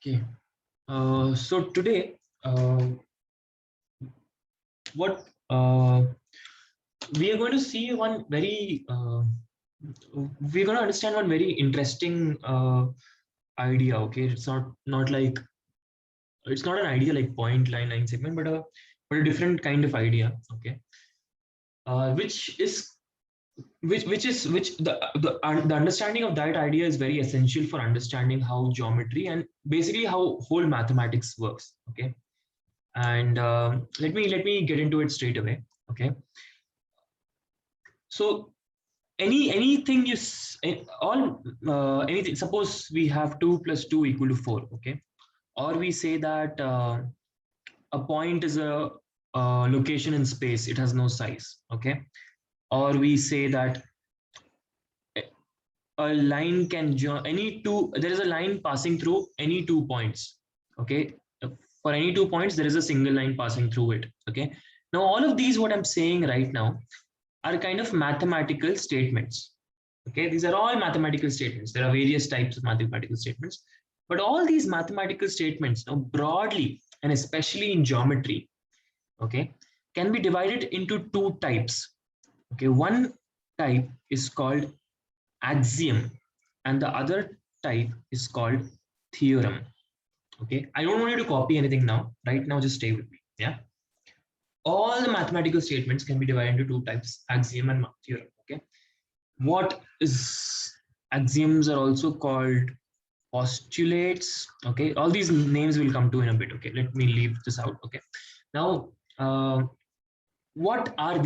Okay. So today, what we are going to see one very, we're going to understand one very interesting idea. Okay, it's not an idea like point line segment, but a different kind of idea. Okay, which is the understanding of that idea is very essential for understanding how geometry and basically how whole mathematics works. Okay, and let me get into it straight away. Okay, so anything all anything, suppose we have 2 plus 2 equal to 4. Okay, or we say that a point is a location in space, it has no size. Okay, or we say that a line can join any two, there is a line passing through any 2 points. Okay, for any 2 points there is a single line passing through it. Okay, now all of these what I'm saying right now are kind of mathematical statements. Okay, these are all mathematical statements. There are various types of mathematical statements, but all these mathematical statements, now broadly and especially in geometry, okay, can be divided into two types. Okay, one type is called axiom and the other type is called theorem. Okay, I don't want you to copy anything now. Right now, just stay with me. Yeah, all the mathematical statements can be divided into two types: axiom and theorem. Okay, what is axioms are also called postulates. Okay, all these names will come to in a bit. Okay, let me leave this out. Okay, now what are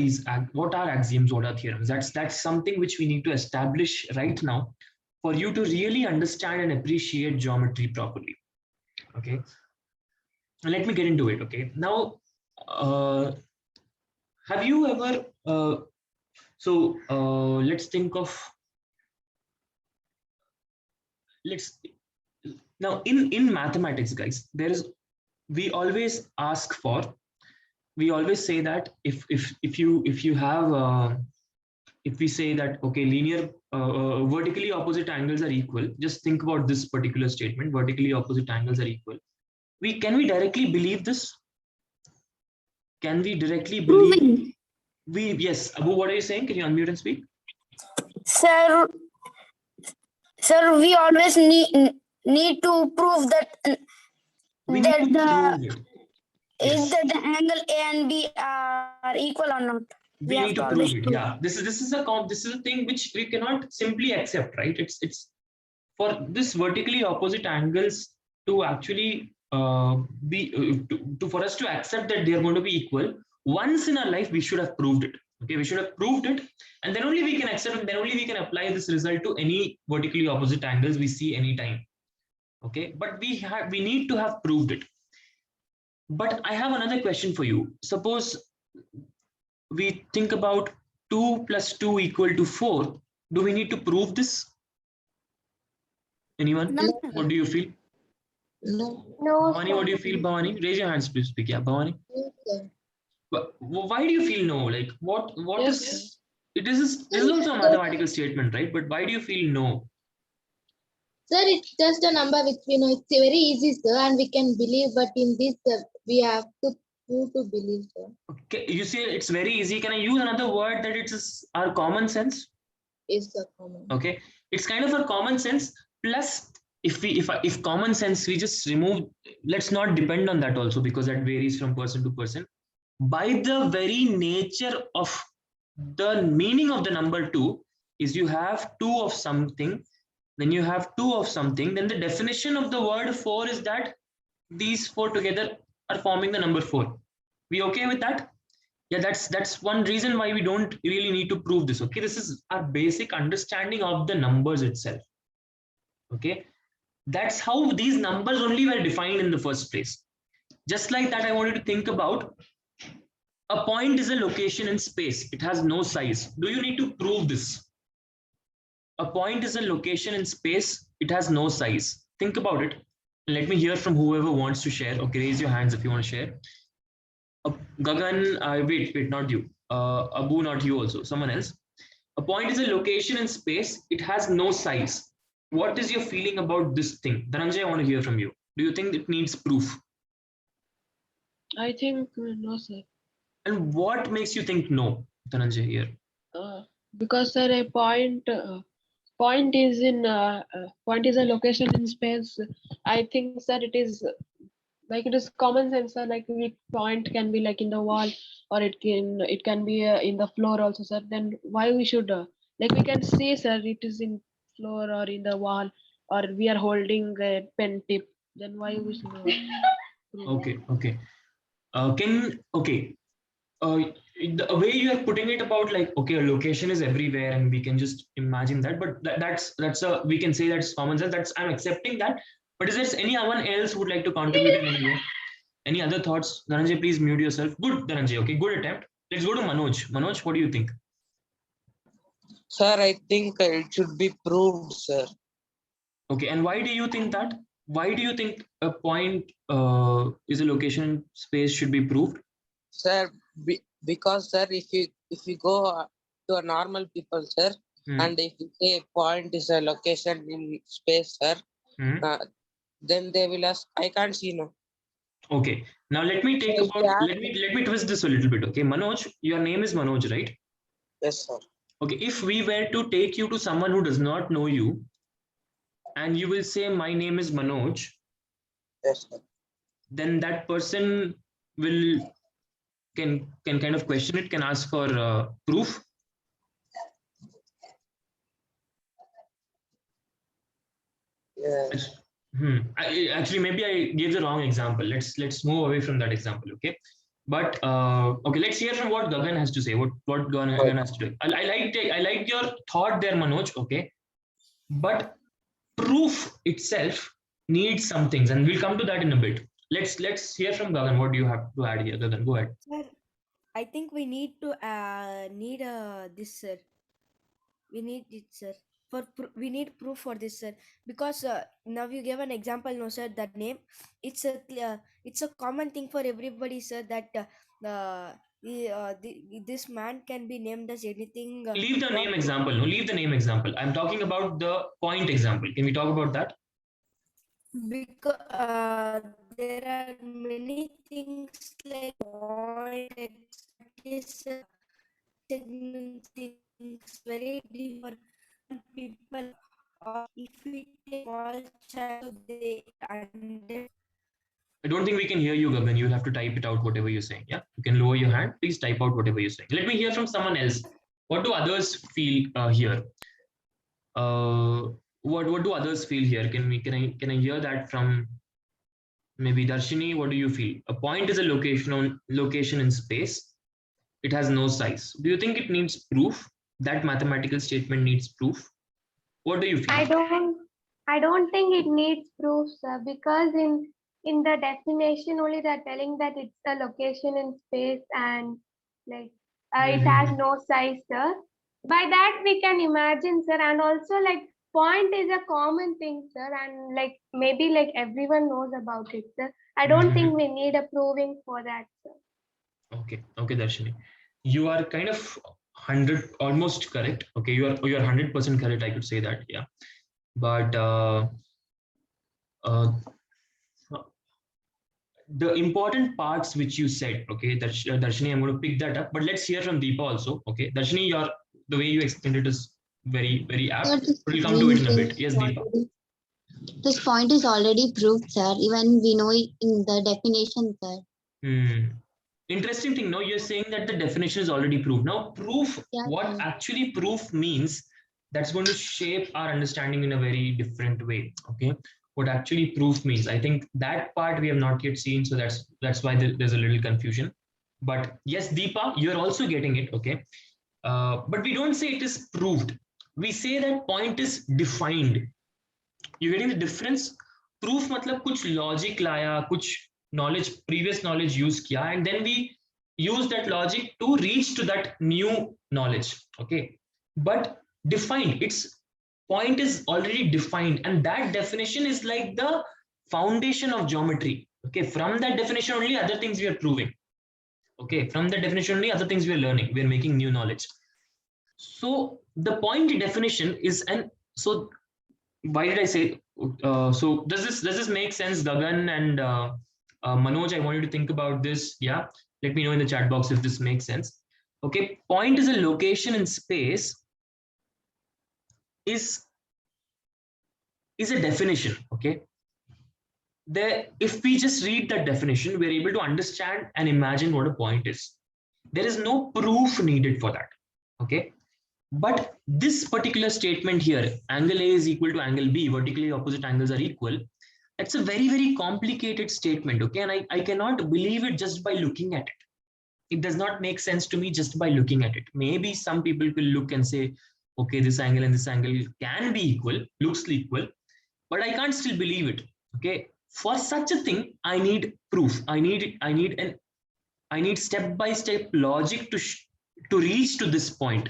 what are axioms, what are theorems? That's something which we need to establish right now for you to really understand and appreciate geometry properly. Okay, let me get into it. Okay, now have you ever let's think of, let's now in mathematics, guys, there is, we always ask for, we always say that if you have if we say that, okay, linear vertically opposite angles are equal, just think about this particular statement: vertically opposite angles are equal. We can we directly believe this? Can we directly believe? Proving. We, yes, Abu, what are you saying? Can you unmute and speak? Sir, sir, we always need to prove that We need to that prove it. is Yes, that the angle A and B are equal or not. We we have need to to always prove it. prove. Yeah, this is a thing which we cannot simply accept, right? It's for this vertically opposite angles to actually be for us to accept that they are going to be equal. Once in our life we should have proved it. Okay, we should have proved it, and then only we can accept, and then only we can apply this result to any vertically opposite angles we see anytime. Okay, but we need to have proved it. But I have another question for you. Suppose we think about 2 plus 2 equal to 4. Do we need to prove this? Anyone? No, What do you feel? No. Bhavani, what do you feel, Bhavani? Raise your hands, please speak. Yeah, Bhavani. Yes, sir. Why do you feel no? Like, what Yes, is it? This is also a mathematical statement, right? But why do you feel no? Sir, it's just a number which we know. It's very easy, sir, and we can believe. But in this, we have to prove to believe, sir. Okay, you say it's very easy. Can I use another word that it's our common sense? Is the common. Okay, it's kind of a common sense. Plus, if common sense we just remove, let's not depend on that also, because that varies from person to person. By the very nature of the meaning of the number 2 is you have 2 of something, then you have 2 of something, then the definition of the word 4 is that these 4 together are forming the number 4. We okay with that? Yeah, that's one reason why we don't really need to prove this. Okay, this is our basic understanding of the numbers itself. Okay, that's how these numbers only were defined in the first place. Just like that, I wanted to think about a point is a location in space, it has no size. Do you need to prove this? A point is a location in space, it has no size. Think about it. Let me hear from whoever wants to share. Okay, raise your hands if you want to share. Gagan, wait, not you. Abu, not you also, someone else. A point is a location in space, it has no size. What is your feeling about this thing? Dhananjay, I want to hear from you. Do you think it needs proof? I think no, sir. And what makes you think no, Dhananjay, here? Because sir, a point is a location in space. I think sir, it is like it is common sense, sir. Like point can be like in the wall, or it can be in the floor also, sir. Then why we should like we can see, sir, it is in floor or in the wall, or we are holding a pen tip. Then why we should? Prove? Okay, okay. The way you are putting it about like, okay, a location is everywhere and we can just imagine that, but that's a, we can say that's common sense. That's, I'm accepting that. But is there anyone else who would like to contribute in any way? Any other thoughts? Dhananjay, please mute yourself. Good, Dhananjay. Okay, good attempt. Let's go to Manoj. Manoj, what do you think? Sir, I think it should be proved, sir. Okay, and why do you think that? Why do you think a point is a location space should be proved? Sir, because sir, if you go to a normal people, sir, and if you say point is a location in space, sir, then they will ask, I can't see no. Okay, now let me take So about, let me twist this a little bit. Okay, Manoj, your name is Manoj, right? Yes, sir. Okay, if we were to take you to someone who does not know you, and you will say, my name is Manoj, Yes, sir. then that person will can kind of question it, can ask for proof. Yes. Actually, maybe I gave the wrong example. Let's move away from that example. Okay, but okay, let's hear from what Gagan has to say. What Gagan has to do. I like your thought there, Manoj. Okay, but proof itself needs some things, and we'll come to that in a bit. Let's hear from Gagan. What do you have to add here, Gagan? Go ahead. Sir, I think we need to need this, sir. We need it, sir. We need proof for this, sir, because now you gave an example, no, sir. That name, it's a common thing for everybody, sir. That this man can be named as anything. Leave the name example. No, leave the name example. I'm talking about the point example. Can we talk about that? Because there are many things like point, segment things very different people, or if we take all child, they under. I don't think we can hear you, Gagan. You'll have to type it out, whatever you're saying. Yeah, you can lower your hand. Please type out whatever you're saying. Let me hear from someone else. What do others feel here? What do others feel here? Can I hear that from maybe Darshini? What do you feel? A point is a location in space. It has no size. Do you think it needs proof? That mathematical statement needs proof. What do you feel? I don't think it needs proof, sir, because in the definition only they're telling that it's a location in space and like it has no size, sir. By that we can imagine, sir, and also like point is a common thing, sir, and like maybe like everyone knows about it, sir. I don't think we need a proving for that, sir. Okay, Darshini, you are kind of almost correct. Okay, you are 100% correct. I could say that, yeah, but the important parts which you said, okay, Darshini, I'm going to pick that up, but let's hear from Deepa also. Okay, Darshini, the way you explained it is very apt. We'll come to it in a bit. Yes, Deepa. This point is already proved, sir. Even we know it in the definition, sir. Interesting thing. No, you're saying that the definition is already proved. Now, proof. Yeah, what actually proof means? That's going to shape our understanding in a very different way. Okay. What actually proof means, I think that part we have not yet seen, so that's why there's a little confusion. But yes, Deepa, you're also getting it, okay, but we don't say it is proved. We say that point is defined. You getting the difference? Proof matlab kuch logic laya, kuch knowledge, previous knowledge use kiya, and then we use that logic to reach to that new knowledge, okay. But defined, it's point is already defined, and that definition is like the foundation of geometry. Okay, from that definition only other things we are proving. Okay, from the definition only other things we are learning. We are making new knowledge. So the point definition is so why did I say, so does this make sense, Gagan and Manoj? I want you to think about this. Yeah, let me know in the chat box if this makes sense. Okay, point is a location in space is a definition. Okay, there, if we just read that definition, we're able to understand and imagine what a point is. There is no proof needed for that. Okay, but this particular statement here, angle A is equal to angle B, vertically opposite angles are equal. It's a very, very complicated statement. Okay, and I cannot believe it just by looking at it. It does not make sense to me just by looking at it. Maybe some people will look and say, okay, this angle and this angle can be equal, looks equal, but I can't still believe it. Okay, for such a thing, I need proof. I need step-by-step logic to reach to this point,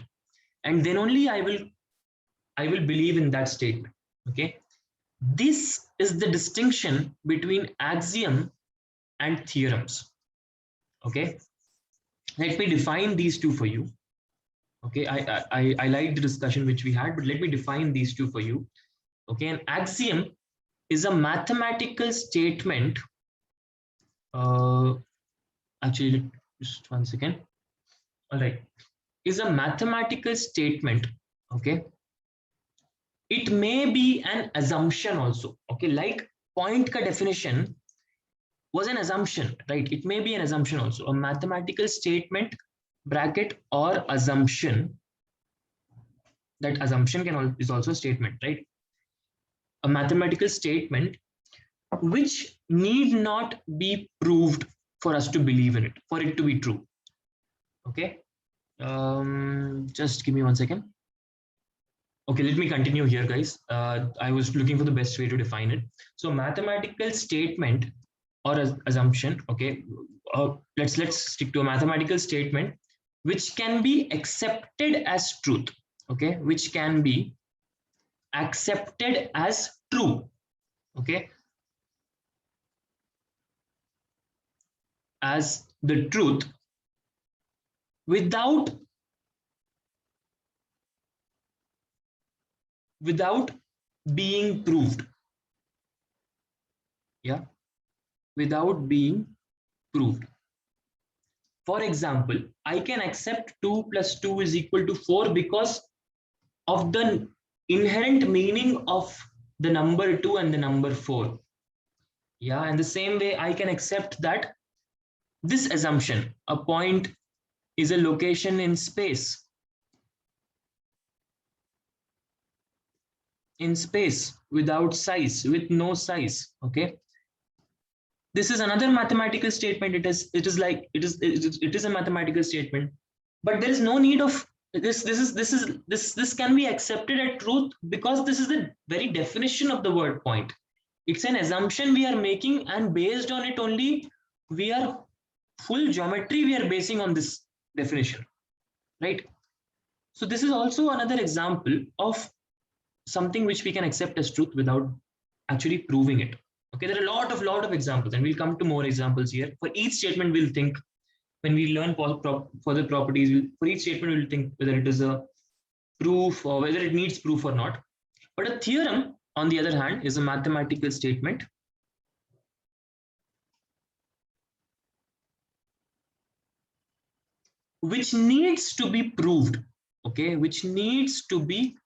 and then only I will believe in that statement. Okay, this is the distinction between axiom and theorems. Okay, let me define these two for you. Okay, I like the discussion which we had, but let me define these two for you. Okay, an axiom is a mathematical statement. Actually, just 1 second. All right, is a mathematical statement. Okay, it may be an assumption also. Okay, like point ka definition was an assumption, right? It may be an assumption also. A mathematical statement bracket or assumption. That assumption is also a statement, right? A mathematical statement which need not be proved for us to believe in it, for it to be true. Okay, just give me 1 second. Okay, let me continue here, guys. I was looking for the best way to define it. So mathematical statement or assumption. Okay, let's stick to a mathematical statement which can be accepted as truth. Okay, which can be accepted as true. Okay, as the truth without being proved. Yeah, without being proved. For example, I can accept 2 plus 2 is equal to 4 because of the inherent meaning of the number 2 and the number 4. Yeah, and the same way I can accept that this assumption, a point is a location in space. In space without size, with no size. Okay, this is another mathematical statement. It is a mathematical statement, but there is no need of this can be accepted as truth because this is the very definition of the word point. It's an assumption we are making, and based on it only we are full geometry we are basing on this definition, right? So this is also another example of something which we can accept as truth without actually proving it. Okay, there are a lot of examples, and we'll come to more examples here. For each statement, we'll think, when we learn further properties, for each statement, we'll think whether it is a proof or whether it needs proof or not. But a theorem, on the other hand, is a mathematical statement which needs to be proved. Okay, which needs to be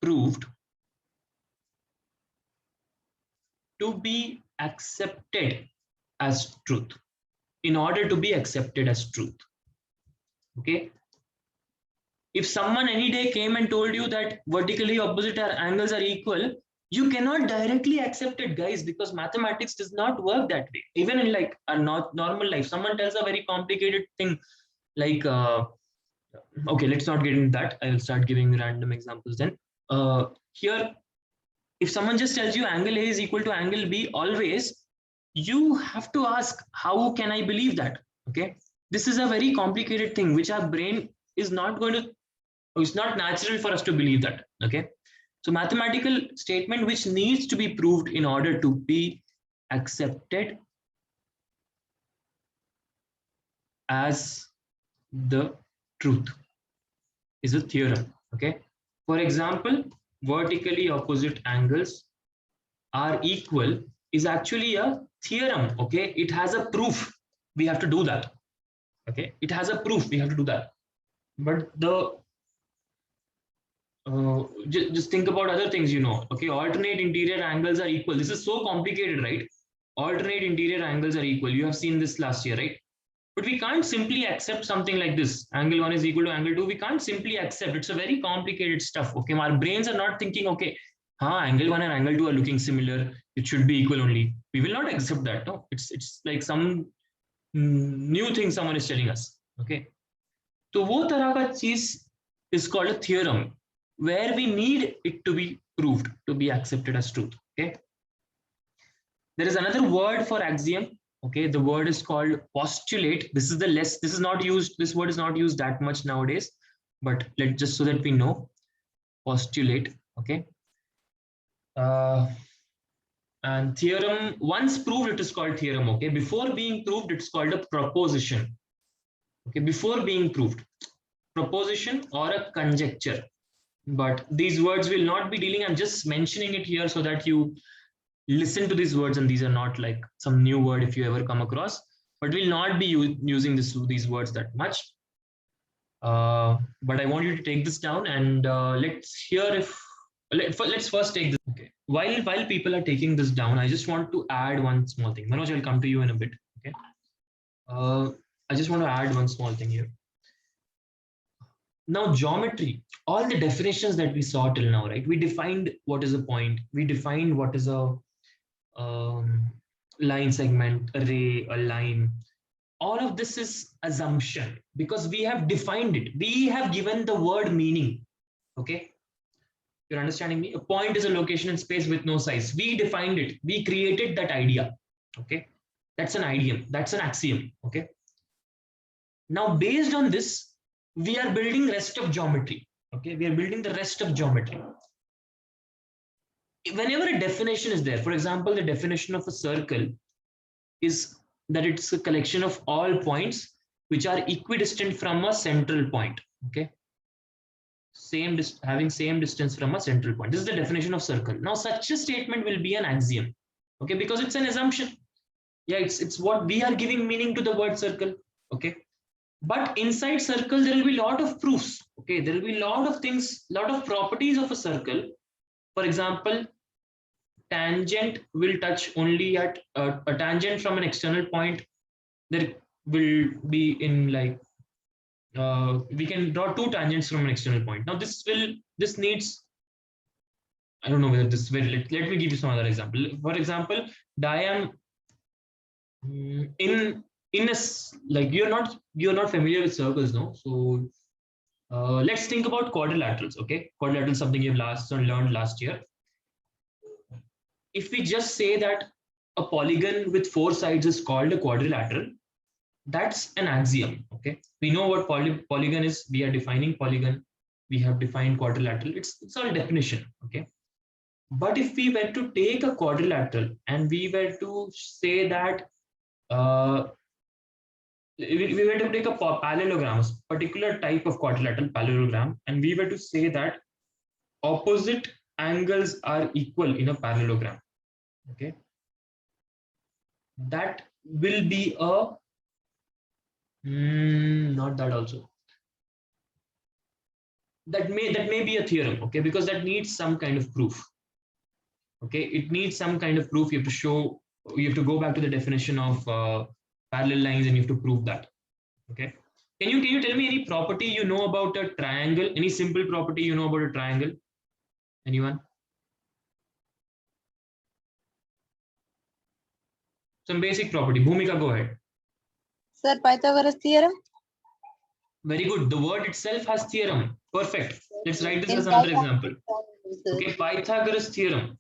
proved to be accepted as truth, in order to be accepted as truth. Okay, if someone any day came and told you that vertically opposite angles are equal, you cannot directly accept it, guys, because mathematics does not work that way. Even in like a normal life, someone tells a very complicated thing like okay, let's not get into that. I will start giving random examples then. Here, if someone just tells you angle A is equal to angle B always, you have to ask, how can I believe that? Okay, this is a very complicated thing which our brain is not going to, it's not natural for us to believe that. Okay, so mathematical statement which needs to be proved in order to be accepted as the truth is a theorem. Okay, for example, vertically opposite angles are equal is actually a theorem. Okay, it has a proof. We have to do that. Okay, it has a proof. We have to do that. But the just think about other things, you know. Okay, alternate interior angles are equal. This is so complicated, right? Alternate interior angles are equal. You have seen this last year, right? But we can't simply accept something like this. Angle 1 is equal to angle 2. We can't simply accept. It's a very complicated stuff. Okay, our brains are not thinking, okay, angle 1 and angle 2 are looking similar. It should be equal only. We will not accept that. No, it's like some new thing someone is telling us. Okay, so wo tarah ka cheez is called a theorem, where we need it to be proved, to be accepted as truth. Okay, there is another word for axiom. Okay, the word is called postulate. This is not used, this word is not used that much nowadays, but just so that we know, postulate. Okay, and theorem, once proved, it is called theorem. Okay, before being proved, it's called a proposition. Okay, before being proved, proposition or a conjecture. But these words will not be dealing, I'm just mentioning it here so that you listen to these words, and these are not like some new word if you ever come across, but we'll not be using these words that much. But I want you to take this down, and let's hear if let's first take this. Okay, while people are taking this down, I just want to add one small thing. Manoj, I'll come to you in a bit. Okay, I just want to add one small thing here. Now, geometry, all the definitions that we saw till now, right? We defined what is a point, we defined what is a line segment, a ray, a line. All of this is assumption because we have defined it. We have given the word meaning. Okay, you're understanding me? A point is a location in space with no size. We defined it. We created that idea. Okay, that's an idiom. That's an axiom. Okay. Now, based on this, we are building rest of geometry. Okay, we are building the rest of geometry. Whenever a definition is there, for example, the definition of a circle is that it's a collection of all points which are equidistant from a central point. Okay, having same distance from a central point. This is the definition of circle. Now, such a statement will be an axiom. Okay, because it's an assumption. Yeah, it's what we are giving meaning to the word circle. Okay, but inside circle there will be a lot of proofs. Okay, there will be a lot of things, lot of properties of a circle. For example, tangent will touch only at a tangent from an external point. There will be in like we can draw two tangents from an external point. Now this needs, I don't know whether this will, let me give you some other example. For example, in a, like you're not familiar with circles, no? So let's think about quadrilaterals. Okay, quadrilateral, something you've learned last year. If we just say that a polygon with 4 sides is called a quadrilateral, that's an axiom. Okay, we know what polygon is. We are defining polygon. We have defined quadrilateral. It's all definition. Okay, but if we were to take a quadrilateral and we were to say that we were to take a parallelogram, a particular type of quadrilateral parallelogram, and we were to say that opposite angles are equal in a parallelogram. Okay, that will be a not that also. That may be a theorem. Okay, because that needs some kind of proof. Okay, it needs some kind of proof. You have to show. You have to go back to the definition of parallel lines, and you have to prove that. Okay, can you tell me any property you know about a triangle? Any simple property you know about a triangle? Anyone? Some basic property. Bhumika, go ahead. Sir, Pythagoras theorem. Very good. The word itself has theorem. Perfect. Let's write this as another example. Okay, Pythagoras theorem.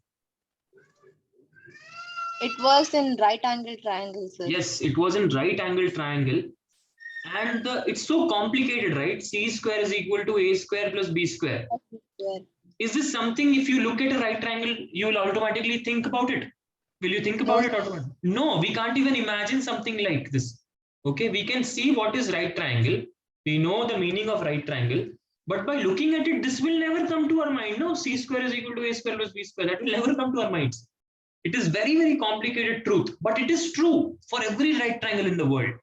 It was in right angle triangle, sir. Yes, it was in right angle triangle. And it's so complicated, right? C square is equal to A square plus B square. Yeah. Is this something, if you look at a right triangle, you will automatically think about it? Will you think about it automatically? No, we can't even imagine something like this. Okay, we can see what is right triangle. We know the meaning of right triangle, But by looking at it, this will never come to our mind. No, c square is equal to a square plus b square. That will never come to our minds. It is very, very complicated truth, but it is true for every right triangle in the world.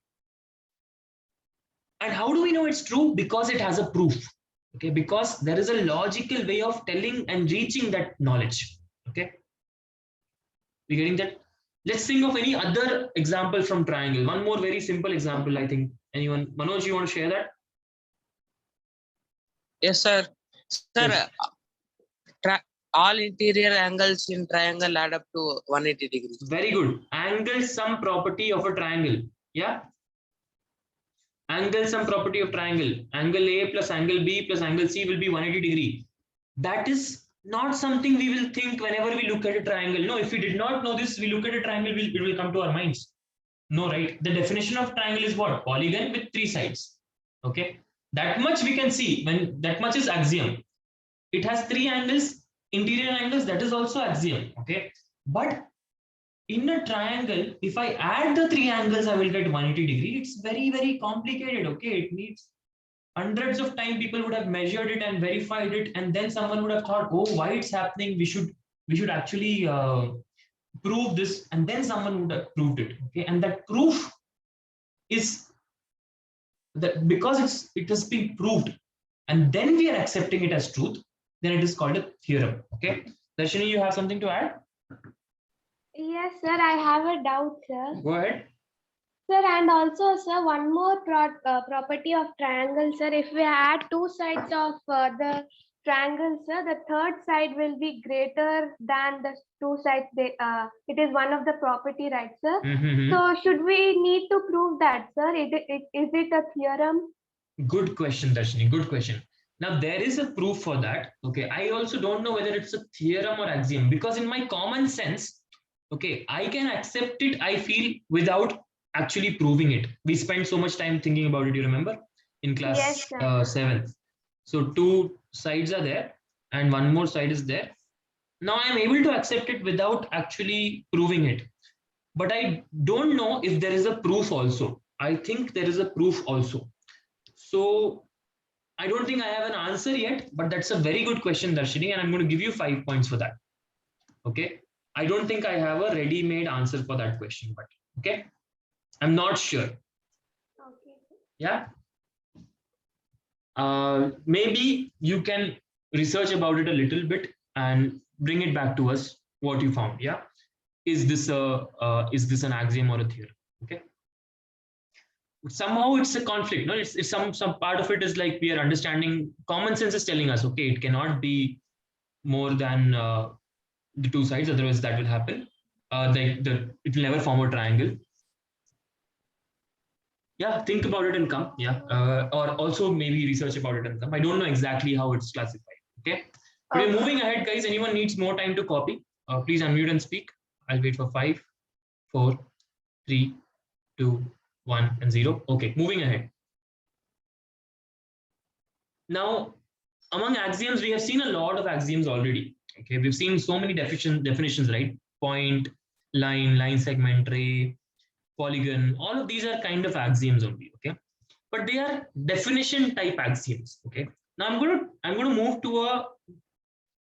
And how do we know it's true? Because it has a proof. Okay, because there is a logical way of telling and reaching that knowledge. Okay, we getting that? Let's think of any other example from triangle. One more very simple example, I think. Anyone? Manoj, you want to share that? Yes, sir. Sir, Yes. all interior angles in triangle add up to 180 degrees. Very good. Angle sum property of a triangle. Yeah. Angle sum property of triangle. Angle A plus angle B plus angle C will be 180 degree. That is not something we will think whenever we look at a triangle. No, if we did not know this, we look at a triangle, it will come to our minds. No, right? The definition of triangle is what? Polygon with 3 sides. Okay. That much we can see when that much is axiom. It has 3 angles, interior angles, that is also axiom. Okay. But in a triangle, if I add the 3 angles, I will get 180 degree. It's very, very complicated. Okay. It needs hundreds of times people would have measured it and verified it, and then someone would have thought, oh, why it's happening? We should actually prove this, and then someone would have proved it. Okay. And that proof is that because it has been proved and then we are accepting it as truth, then it is called a theorem. Okay. Darshini, you have something to add? Yes, sir. I have a doubt, sir. Go ahead. Sir, and also, sir, one more property of triangle, sir. If we add 2 sides of the triangle, sir, the third side will be greater than the 2 sides. It is one of the property, right, sir? So, should we need to prove that, sir? Is it a theorem? Good question, Darshini. Good question. Now, there is a proof for that. Okay. I also don't know whether it's a theorem or axiom, because in my common sense, okay, I can accept it, I feel, without actually proving it. We spent so much time thinking about it, you remember, in class Yes, sir. 7th. So 2 sides are there and 1 more side is there. Now I am able to accept it without actually proving it. But I don't know if there is a proof also. I think there is a proof also. So I don't think I have an answer yet, but that's a very good question, Darshini, and I'm going to give you 5 points for that. Okay. I don't think I have a ready-made answer for that question, but okay. I'm not sure. Okay. Yeah. Maybe you can research about it a little bit and bring it back to us. What you found? Yeah. Is this an axiom or a theorem? Okay. Somehow it's a conflict. No, it's some part of it is like we are understanding. Common sense is telling us, okay, it cannot be more than the 2 sides, otherwise that will happen. It will never form a triangle. Yeah, think about it and come. Yeah, or also maybe research about it and come. I don't know exactly how it's classified. Okay, but we're moving ahead, guys. Anyone needs more time to copy? Please unmute and speak. I'll wait for 5, 4, 3, 2, 1, and 0. Okay, moving ahead. Now, among axioms, we have seen a lot of axioms already. Okay, we've seen so many definitions, right? Point, line segment, ray, polygon, all of these are kind of axioms only. Okay, but they are definition type axioms. Okay, now I'm going to move to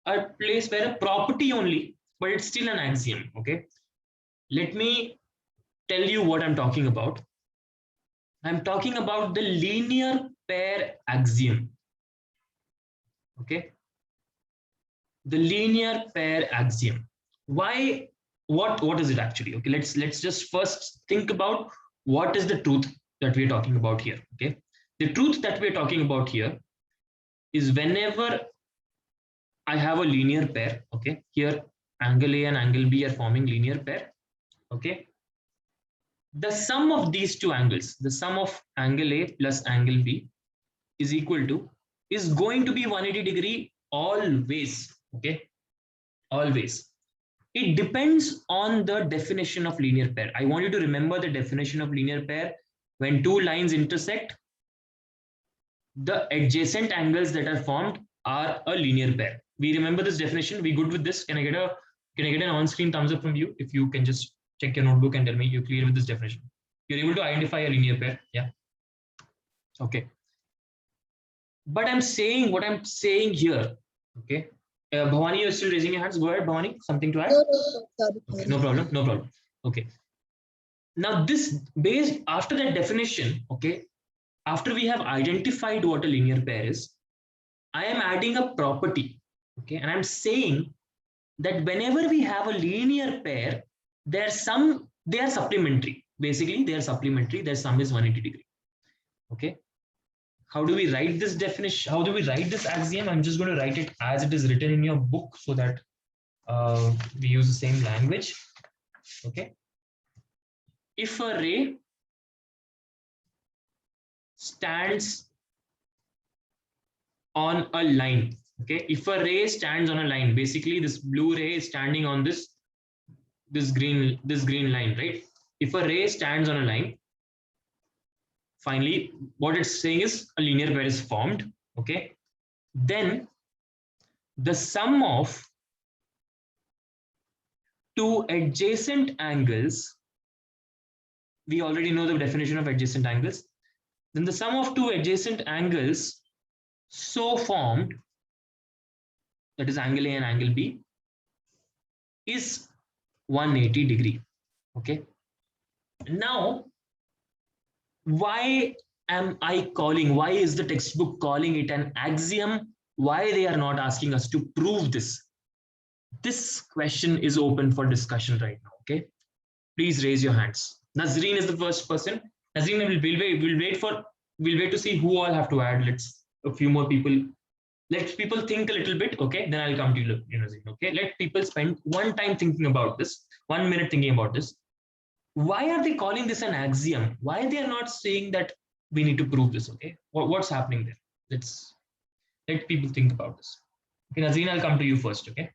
a place where a property only, but it's still an axiom. Okay, let me tell you what I'm talking about. I'm talking about the linear pair axiom. Okay, the linear pair axiom. Why? What is it actually? Okay, let's just first think about what is the truth that we're talking about here. Okay, the truth that we're talking about here is whenever I have a linear pair, okay, here angle A and angle B are forming linear pair. Okay, the sum of these 2 angles, the sum of angle A plus angle B is going to be 180 degree always. Okay, always. It depends on the definition of linear pair. I want you to remember the definition of linear pair. When 2 lines intersect, the adjacent angles that are formed are a linear pair. We remember this definition. We good with this? Can I get an on-screen thumbs up from you? If you can just check your notebook and tell me you're clear with this definition. You're able to identify a linear pair. Yeah. Okay. But I'm saying what I'm saying here. Okay. Bhavani, you're still raising your hands. Go ahead, Bhavani. Something to add? No, no, sorry. Okay, no problem. No problem. Okay. Now, this based after that definition, okay, after we have identified what a linear pair is, I am adding a property. Okay, and I'm saying that whenever we have a linear pair, they are supplementary. Basically, they are supplementary. Their sum is 180 degree. Okay. How do we write this definition? How do we write this axiom? I'm just going to write it as it is written in your book so that we use the same language. Okay. If a ray stands on a line, okay, if a ray stands on a line, basically this blue ray is standing on this green line, right? If a ray stands on a line, finally, what it's saying is a linear pair is formed, okay? Then the sum of two adjacent angles, we already know the definition of adjacent angles, then the sum of two adjacent angles so formed, that is angle A and angle B, is 180 degree, okay? Now, why is the textbook calling it an axiom? Why they are not asking us to prove this? This question is open for discussion right now, okay? Please raise your hands. Nazreen is the first person. Nazreen, we'll wait to see who all have to add. Let's a few more people. Let people think a little bit, okay? Then I'll come to you, Nazreen, okay? Let people spend 1 time thinking about this, 1 minute thinking about this. Why are they calling this an axiom? Why they are not saying that we need to prove this, okay? What's happening there? Let people think about this. Okay, Nazreen, I'll come to you first, okay?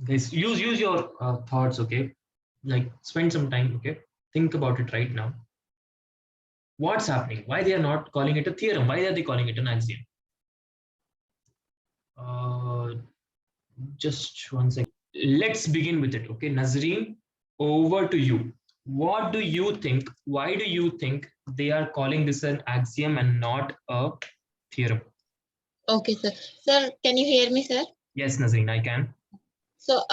Guys, use your thoughts, okay? Like spend some time, okay? Think about it right now. What's happening? Why they are not calling it a theorem? Why are they calling it an axiom? Just 1 second. Let's begin with it, okay? Nazreen, over to you. What do you think? Why do you think they are calling this an axiom and not a theorem? Okay, sir. Sir, can you hear me, sir? Yes, Nazreen, I can. So,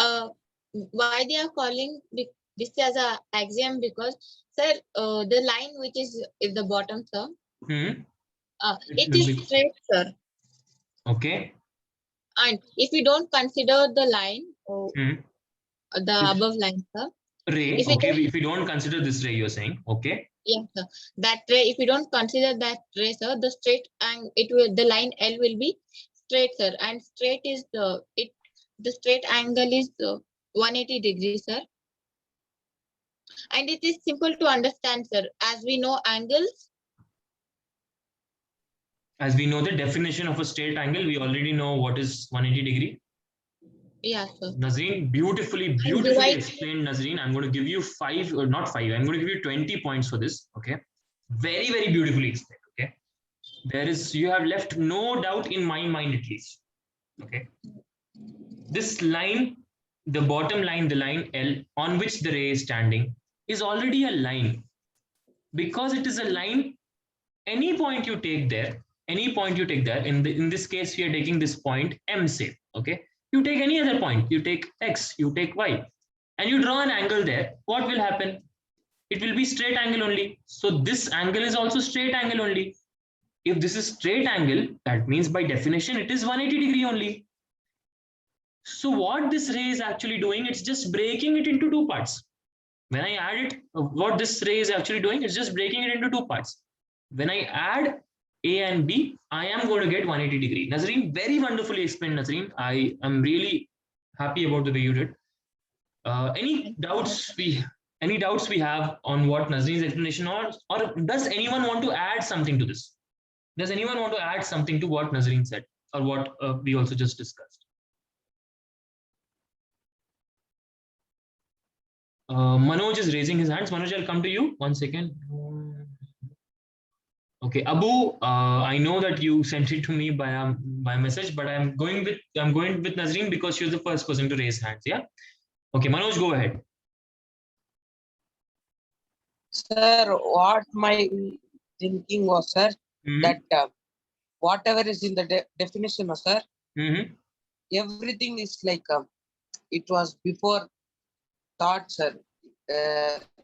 why they are calling this as a axiom? Because, sir, the line which is at the bottom, sir, it is straight, sir. Okay. And if we don't consider the line, the above line, sir. Ray, if we don't consider this ray, you're saying, okay? Yeah, sir. That ray, if you don't consider that ray, sir, the straight and the line L will be straight, sir. And straight is the straight angle is 180 degrees, sir. And it is simple to understand, sir. As we know angles. As we know the definition of a straight angle, we already know what is 180 degree. Yeah, sir. Nazreen, beautifully explained, Nazreen. I'm going to give you 5 or not 5. I'm going to give you 20 points for this. Okay. Very, very beautifully explained. Okay. You have left no doubt in my mind at least. Okay. This line, the bottom line, the line L on which the ray is standing is already a line. Because it is a line, any point you take there, in this case, we are taking this point M, say, okay? You take any other point, you take X, you take Y, and you draw an angle there. What will happen? It will be straight angle only. So this angle is also straight angle only. If this is straight angle, that means by definition, it is 180 degree only. So what this ray is actually doing, it's just breaking it into 2 parts. When I add it, what this ray is actually doing, it's just breaking it into 2 parts. When I add A and B, I am going to get 180 degree. Nazreen, very wonderfully explained, Nazreen. I am really happy about the way you did. Any doubts we have on what Nazreen's explanation or does anyone want to add something to this? Does anyone want to add something to what Nazreen said or what we also just discussed? Manoj is raising his hands. Manoj, I'll come to you. 1 second. Okay, Abu, I know that you sent it to me by message, but I'm going with Nazreen because she was the first person to raise hands. Yeah. Okay, Manoj, go ahead. Sir, what my thinking was, sir, Mhm. that whatever is in the definition, sir, Mhm. everything is like it was before thought, sir.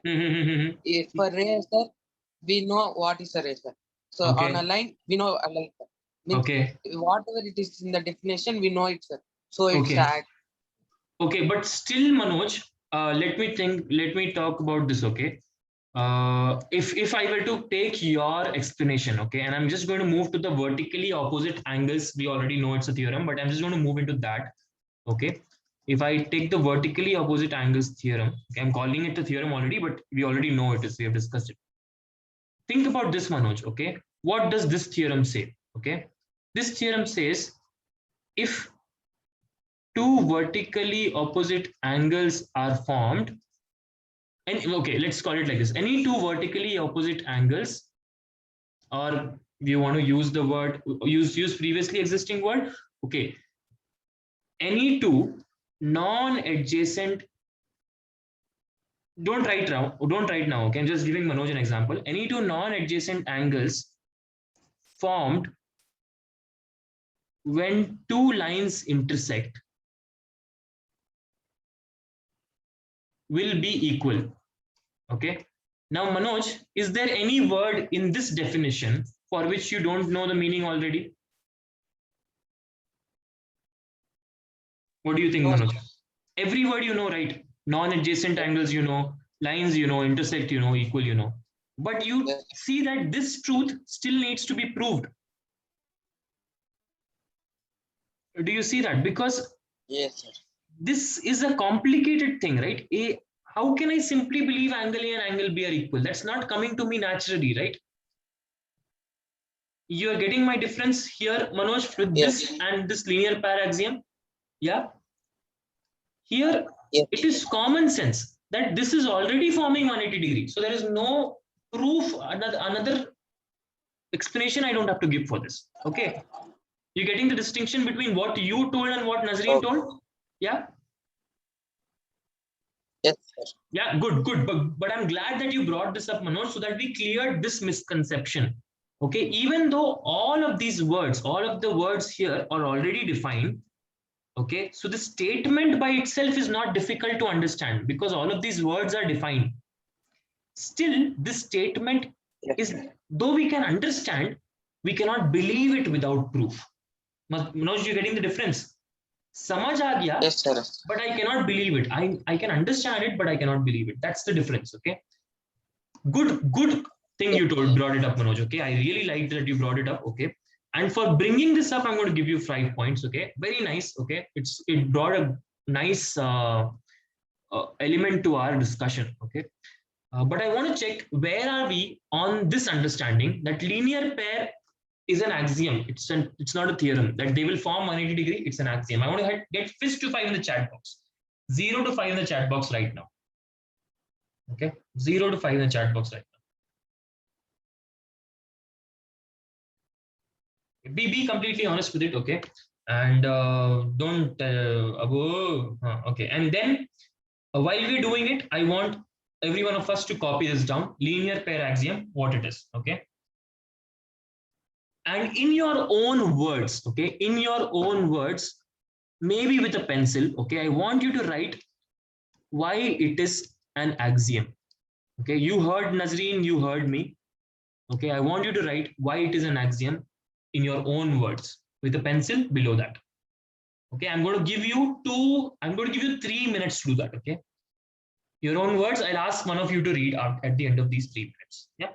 Mhm. If a ray, sir, we know what is a ray, sir. So on a Okay. line, we know a line. Means Okay. whatever it is in the definition, we know it, sir. So it's Okay. Okay, but still, Manoj, let me talk about this, okay? If I were to take your explanation, okay, and I'm just going to move to the vertically opposite angles, we already know it's a theorem, but I'm just going to move into that, okay? If I take the vertically opposite angles theorem, okay, I'm calling it a theorem already, but we already know it is, we have discussed it. Think about this, Manoj, okay? What does this theorem say, okay? This theorem says if two vertically opposite angles are formed, and okay, let's call it like this: any two vertically opposite angles, or we want to use the word, use previously existing word, okay, any two non-adjacent, don't write now, okay, I'm just giving Manoj an example. Any two non-adjacent angles formed when two lines intersect will be equal. Okay. Now, Manoj, is there any word in this definition for which you don't know the meaning already? What do you think, No, Manoj? Every word you know, right? Non-adjacent angles, you know, lines, you know, intersect, you know, equal, you know. But you yes, see that this truth still needs to be proved. Do you see that? Because yes, sir. this is a complicated thing, right? How can I simply believe angle A and angle B are equal? That's not coming to me naturally, right? You are getting my difference here, Manoj, with Yes, this and this linear pair axiom. Yeah. Here, yes, it is common sense that this is already forming 180 degrees. So there is no proof, another explanation I don't have to give for this. Okay. You're getting the distinction between what you told and what Nazreen okay, told? Yeah. yes, sir. Yeah, good. But I'm glad that you brought this up, Manoj, so that we cleared this misconception. Okay, even though all of these words, all of the words here are already defined, okay, so the statement by itself is not difficult to understand because all of these words are defined. Still, this statement Yes, is, though we can understand, we cannot believe it without proof. Manoj, you're getting the difference? Samajh aa gaya, yes, sir. but I cannot believe it. I can understand it, but I cannot believe it. That's the difference. Okay. Good thing Yes, you brought it up, Manoj. Okay. I really liked that you brought it up. Okay. And for bringing this up, I'm going to give you 5 points. Okay. Very nice. Okay. It brought a nice element to our discussion. Okay. But I want to check where are we on this understanding that linear pair is an axiom. It's not a theorem that they will form 180 degree. It's an axiom. I want to get fist to 5 in the chat box. 0 to 5 in the chat box right now. Okay, 0 to 5 in the chat box right now. Be completely honest with it. Okay, and don't okay. And then while we're doing it, I want every one of us to copy this down. Linear pair axiom, what it is. Okay. And in your own words, okay, in your own words, maybe with a pencil, okay, I want you to write why it is an axiom. Okay, you heard Nazreen, you heard me. Okay, I want you to write why it is an axiom in your own words with a pencil below that. Okay, I'm going to give you 3 minutes to do that. Okay, your own words. I'll ask one of you to read out at the end of these 3 minutes. Yeah.